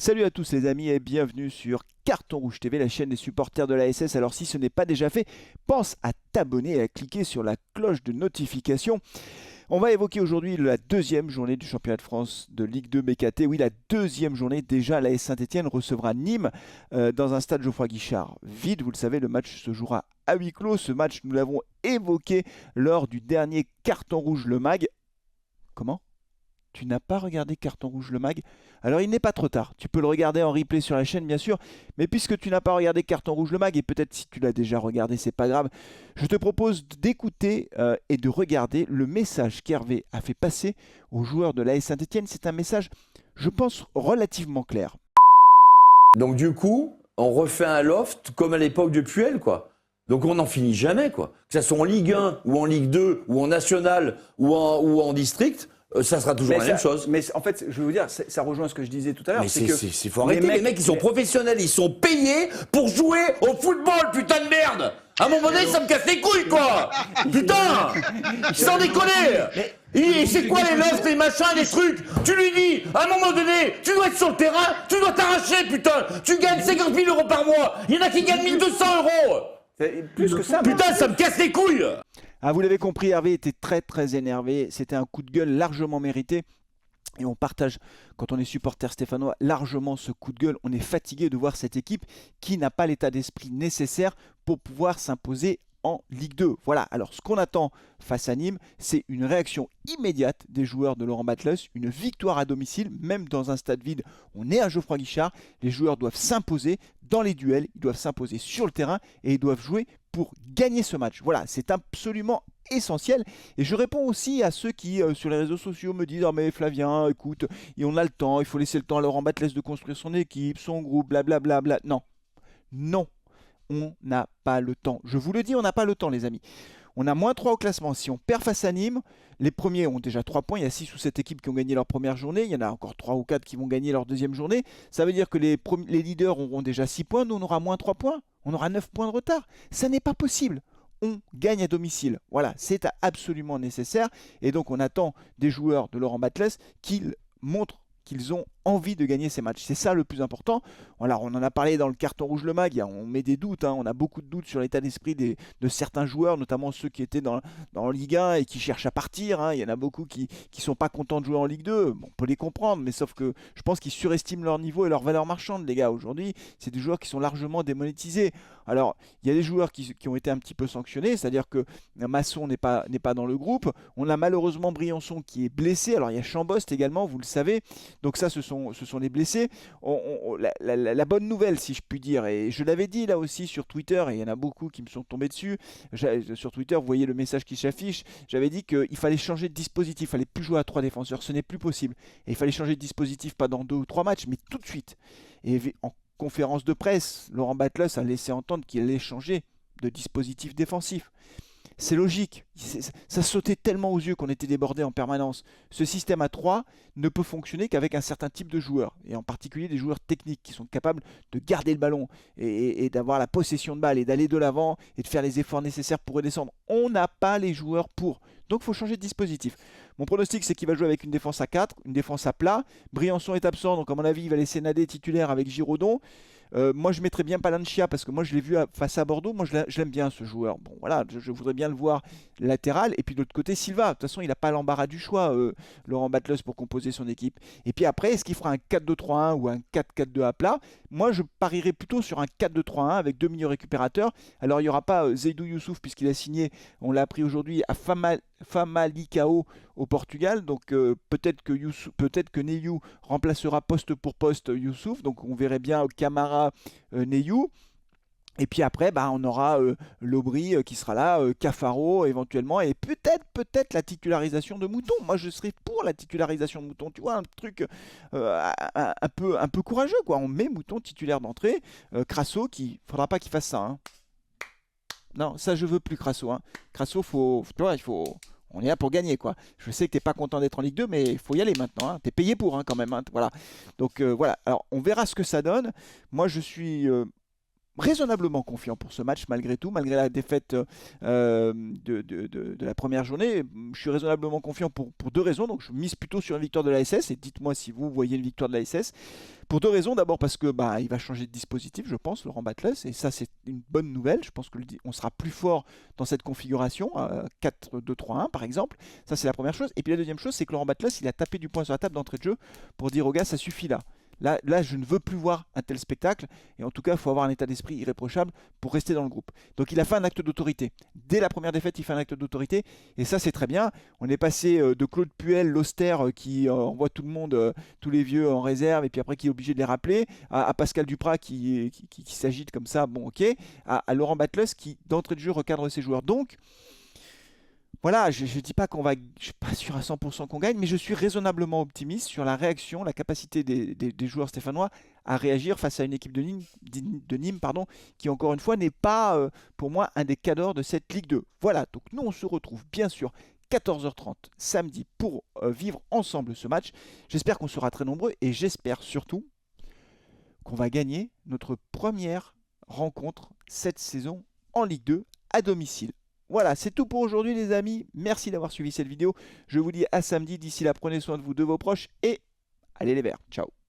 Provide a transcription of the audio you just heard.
Salut à tous les amis et bienvenue sur Carton Rouge TV, la chaîne des supporters de la SS. Alors si ce n'est pas déjà fait, pense à t'abonner et à cliquer sur la cloche de notification. On va évoquer aujourd'hui la deuxième journée du championnat de France de Ligue 2 BKT. Oui, la deuxième journée. Déjà, l'AS Saint-Etienne recevra Nîmes dans un stade Geoffroy Guichard vide. Vous le savez, le match se jouera à huis clos. Ce match, nous l'avons évoqué lors du dernier Carton Rouge Le Mag. Comment ? Tu n'as pas regardé Carton Rouge Le Mag? Alors il n'est pas trop tard, tu peux le regarder en replay sur la chaîne bien sûr, mais puisque tu n'as pas regardé Carton Rouge Le Mag, et peut-être si tu l'as déjà regardé, c'est pas grave, je te propose d'écouter et de regarder le message qu'Hervé a fait passer aux joueurs de l'AS Saint-Etienne. C'est un message, je pense, relativement clair. Donc du coup, on refait un loft comme à l'époque de Puel, quoi. Donc on n'en finit jamais, quoi. Que ça soit en Ligue 1, ou en Ligue 2, ou en National, ou en District, ça sera toujours la même chose. Mais en fait, je vais vous dire, ça rejoint ce que je disais tout à l'heure. Mais c'est faut arrêter, les mecs ils sont professionnels, ils sont payés pour jouer au football, putain de merde. À un moment donné, ça me casse les couilles, quoi. Putain, sans déconner. Et c'est quoi les lofts, les machins, les trucs? Tu lui dis, à un moment donné, tu dois être sur le terrain, tu dois t'arracher, putain. Tu gagnes 50 000 € par mois. Il y en a qui gagnent 1 200 €. Plus que ça. Putain, ça me casse les couilles. Ah, vous l'avez compris, Hervé était très énervé. C'était un coup de gueule largement mérité. Et on partage, quand on est supporter stéphanois, largement ce coup de gueule. On est fatigué de voir cette équipe qui n'a pas l'état d'esprit nécessaire pour pouvoir s'imposer en Ligue 2. Voilà, alors ce qu'on attend face à Nîmes, c'est une réaction immédiate des joueurs de Laurent Batles, une victoire à domicile, même dans un stade vide. On est à Geoffroy Guichard, les joueurs doivent s'imposer dans les duels, ils doivent s'imposer sur le terrain et ils doivent jouer pour gagner ce match. Voilà, c'est absolument essentiel. Et je réponds aussi à ceux qui sur les réseaux sociaux me disent: oh mais Flavien, écoute, on a le temps, il faut laisser le temps à Laurent Batles de construire son équipe, son groupe, blablabla. Bla, bla, bla. Non, on n'a pas le temps. Je vous le dis, on n'a pas le temps les amis. On a -3 au classement. Si on perd face à Nîmes, les premiers ont déjà 3 points. Il y a 6 ou 7 équipes qui ont gagné leur première journée. Il y en a encore 3 ou 4 qui vont gagner leur deuxième journée. Ça veut dire que les leaders auront déjà 6 points. Nous, on aura -3 points. On aura 9 points de retard. Ça n'est pas possible. On gagne à domicile. Voilà, c'est absolument nécessaire. Et donc, on attend des joueurs de Laurent Batles qu'ils montrent qu'ils ont envie de gagner ces matchs. C'est ça le plus important. Alors, on en a parlé dans le Carton Rouge Le Mag, on met des doutes, on a beaucoup de doutes sur l'état d'esprit de certains joueurs, notamment ceux qui étaient dans Ligue 1 et qui cherchent à partir. Il y en a beaucoup qui ne sont pas contents de jouer en Ligue 2. Bon, on peut les comprendre, mais sauf que je pense qu'ils surestiment leur niveau et leur valeur marchande, les gars. Aujourd'hui, c'est des joueurs qui sont largement démonétisés. Alors, il y a des joueurs qui ont été un petit peu sanctionnés, c'est-à-dire que Masson n'est pas dans le groupe. On a malheureusement Briançon qui est blessé. Alors, il y a Chambost également, vous le savez. Donc ça, ce sont les blessés. La bonne nouvelle, si je puis dire, et je l'avais dit là aussi sur Twitter, et il y en a beaucoup qui me sont tombés dessus. Sur Twitter, vous voyez le message qui s'affiche. J'avais dit qu'il fallait changer de dispositif. Il fallait plus jouer à 3 défenseurs. Ce n'est plus possible. Et il fallait changer de dispositif, pas dans 2 ou 3 matchs, mais tout de suite. Et en conférence de presse, Laurent Batles a laissé entendre qu'il allait changer de dispositif défensif. C'est logique, ça sautait tellement aux yeux qu'on était débordé en permanence. Ce système à 3 ne peut fonctionner qu'avec un certain type de joueurs, et en particulier des joueurs techniques qui sont capables de garder le ballon et d'avoir la possession de balle et d'aller de l'avant et de faire les efforts nécessaires pour redescendre. On n'a pas les joueurs pour. Donc il faut changer de dispositif. Mon pronostic, c'est qu'il va jouer avec une défense à 4, une défense à plat. Briançon est absent, donc à mon avis, il va laisser Nadé titulaire avec Giraudon. Moi je mettrais bien Palancia parce que moi je l'ai vu face à Bordeaux, moi je l'aime bien ce joueur. Bon voilà, je voudrais bien le voir latéral. Et puis de l'autre côté Silva, de toute façon il n'a pas l'embarras du choix, Laurent Batles, pour composer son équipe. Et puis après, est-ce qu'il fera un 4-2-3-1 ou un 4-4-2 à plat? Moi je parierais plutôt sur un 4-2-3-1 avec 2 milieux récupérateurs. Alors il n'y aura pas Seydou Youssouf puisqu'il a signé, on l'a appris aujourd'hui, à Famalicão au Portugal, donc peut-être que Neyou remplacera poste pour poste Youssouf, donc on verrait bien Camara, Neyou. Et puis après, on aura Lobry qui sera là, Cafaro éventuellement, et peut-être la titularisation de Mouton. Moi, je serais pour la titularisation de Mouton. Tu vois, un truc un peu courageux, quoi. On met Mouton titulaire d'entrée. Crasso, faudra pas qu'il fasse ça. Hein. Non, ça je veux plus Crasso. Hein. Crasso, tu vois, on est là pour gagner, quoi. Je sais que t'es pas content d'être en Ligue 2, mais il faut y aller maintenant. Hein. T'es payé pour, hein, quand même. Hein. Voilà. Donc voilà. Alors on verra ce que ça donne. Moi, je suis raisonnablement confiant pour ce match malgré tout, malgré la défaite de la première journée. Je suis raisonnablement confiant pour deux raisons. Donc je mise plutôt sur une victoire de la SS et dites-moi si vous voyez une victoire de la SS. Pour deux raisons. D'abord parce que il va changer de dispositif, je pense, Laurent Batles, et ça c'est une bonne nouvelle. Je pense que on sera plus fort dans cette configuration, 4-2-3-1 par exemple. Ça c'est la première chose. Et puis la deuxième chose, c'est que Laurent Batles, il a tapé du poing sur la table d'entrée de jeu pour dire aux gars, ça suffit là. Là, je ne veux plus voir un tel spectacle, et en tout cas, il faut avoir un état d'esprit irréprochable pour rester dans le groupe. Donc il a fait un acte d'autorité. Dès la première défaite, il fait un acte d'autorité, et ça c'est très bien. On est passé de Claude Puel, l'austère, qui envoie tout le monde, tous les vieux en réserve, et puis après qui est obligé de les rappeler, à Pascal Duprat qui s'agite comme ça, bon ok, à Laurent Batles qui d'entrée de jeu recadre ses joueurs. Donc, voilà, je ne dis pas qu'on va, je suis pas sûr à 100% qu'on gagne, mais je suis raisonnablement optimiste sur la réaction, la capacité des joueurs stéphanois à réagir face à une équipe de Nîmes, pardon, qui encore une fois n'est pas pour moi un des cadors de cette Ligue 2. Voilà, donc nous on se retrouve bien sûr 14h30 samedi pour vivre ensemble ce match. J'espère qu'on sera très nombreux et j'espère surtout qu'on va gagner notre première rencontre cette saison en Ligue 2 à domicile. Voilà, c'est tout pour aujourd'hui les amis. Merci d'avoir suivi cette vidéo. Je vous dis à samedi. D'ici là, prenez soin de vous, de vos proches et allez les Verts. Ciao.